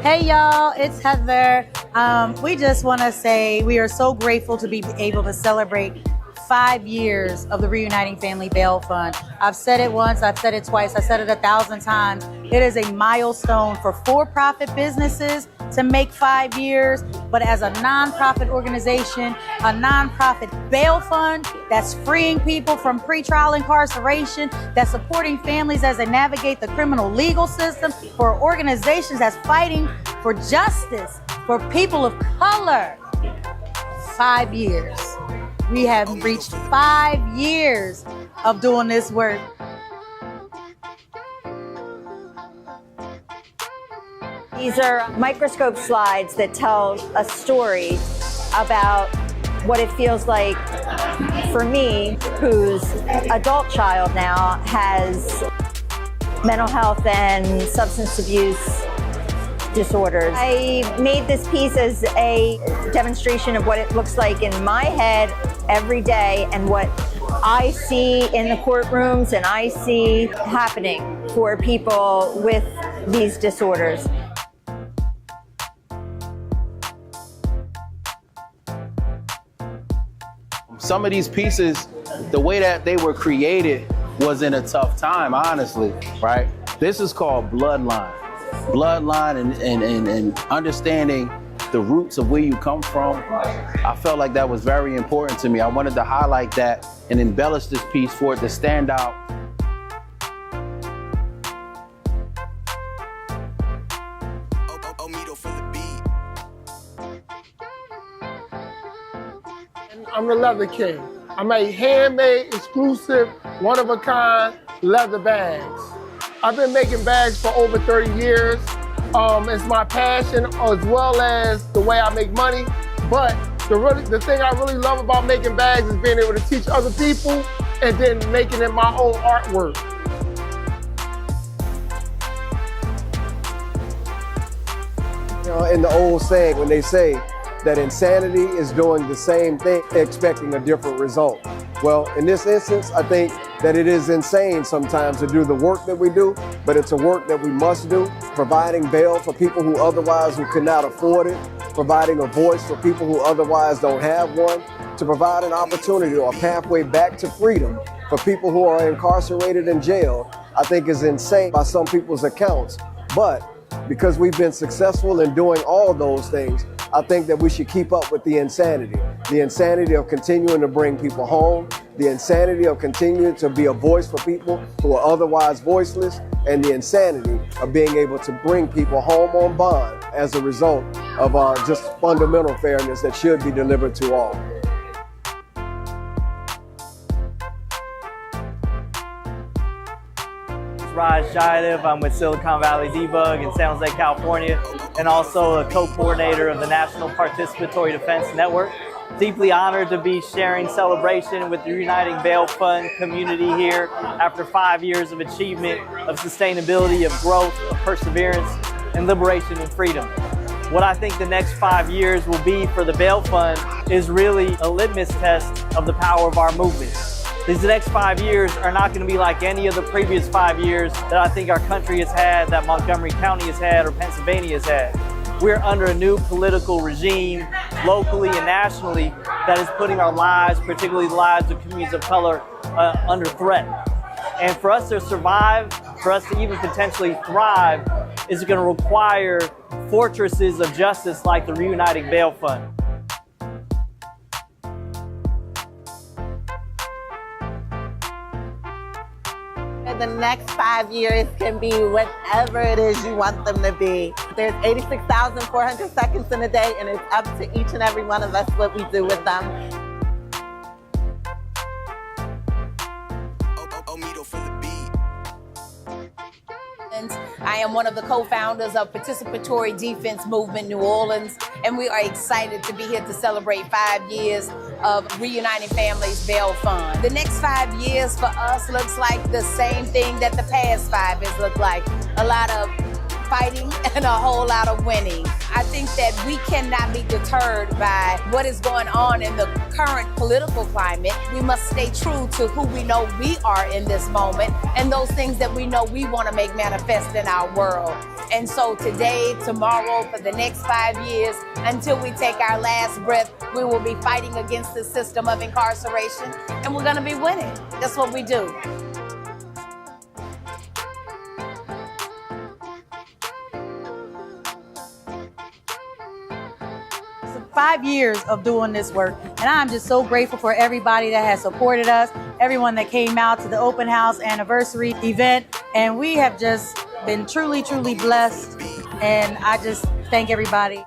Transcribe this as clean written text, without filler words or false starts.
Hey y'all, it's Heather. We just want to say we are so grateful to be able to celebrate 5 years of the Reuniting Family Bail Fund. I've said it once, I've said it twice, I said it 1,000 times. It is a milestone for for-profit businesses to make 5 years, but as a nonprofit organization, a nonprofit bail fund that's freeing people from pretrial incarceration, that's supporting families as they navigate the criminal legal system, for organizations that's fighting for justice for people of color. 5 years. We have reached 5 years of doing this work. These are microscope slides that tell a story about what it feels like for me, whose adult child now has mental health and substance abuse disorders. I made this piece as a demonstration of what it looks like in my head every day and what I see in the courtrooms and I see happening for people with these disorders. Some of these pieces, the way that they were created was in a tough time, honestly, right? This is called Bloodline. Bloodline and understanding the roots of where you come from. I felt like that was very important to me. I wanted to highlight that and embellish this piece for it to stand out. I'm the Leather King. I make handmade, exclusive, one-of-a-kind leather bags. I've been making bags for over 30 years. It's my passion as well as the way I make money. But the thing I really love about making bags is being able to teach other people and then making it my own artwork. You know, in the old saying, when they say that insanity is doing the same thing, expecting a different result. Well, in this instance, I think that it is insane sometimes to do the work that we do, but it's a work that we must do, providing bail for people who otherwise could not afford it, providing a voice for people who otherwise don't have one, to provide an opportunity or a pathway back to freedom for people who are incarcerated in jail, I think is insane by some people's accounts. But because we've been successful in doing all those things, I think that we should keep up with the insanity of continuing to bring people home, the insanity of continuing to be a voice for people who are otherwise voiceless, and the insanity of being able to bring people home on bond as a result of just fundamental fairness that should be delivered to all. Raj Jaydev. I'm with Silicon Valley Debug in San Jose, California, and also a co-coordinator of the National Participatory Defense Network. Deeply honored to be sharing celebration with the Reuniting Bail Fund community here after 5 years of achievement, of sustainability, of growth, of perseverance, and liberation and freedom. What I think the next 5 years will be for the Bail Fund is really a litmus test of the power of our movement. These next 5 years are not going to be like any of the previous 5 years that I think our country has had, that Montgomery County has had, or Pennsylvania has had. We're under a new political regime, locally and nationally, that is putting our lives, particularly the lives of communities of color, under threat. And for us to survive, for us to even potentially thrive, is going to require fortresses of justice like the Reuniting Bail Fund. The next 5 years can be whatever it is you want them to be. There's 86,400 seconds in a day, and it's up to each and every one of us what we do with them. I am one of the co-founders of Participatory Defense Movement New Orleans, and we are excited to be here to celebrate 5 years of Reuniting Families Bail Fund. The next 5 years for us looks like the same thing that the past 5 has looked like. A lot of fighting and a whole lot of winning. I think that we cannot be deterred by what is going on in the current political climate. We must stay true to who we know we are in this moment and those things that we know we want to make manifest in our world. And so today, tomorrow, for the next 5 years, until we take our last breath, we will be fighting against the system of incarceration, and we're going to be winning. That's what we do. 5 years of doing this work, and I'm just so grateful for everybody that has supported us, everyone that came out to the open house anniversary event, and we have just been truly, truly blessed, and I just thank everybody.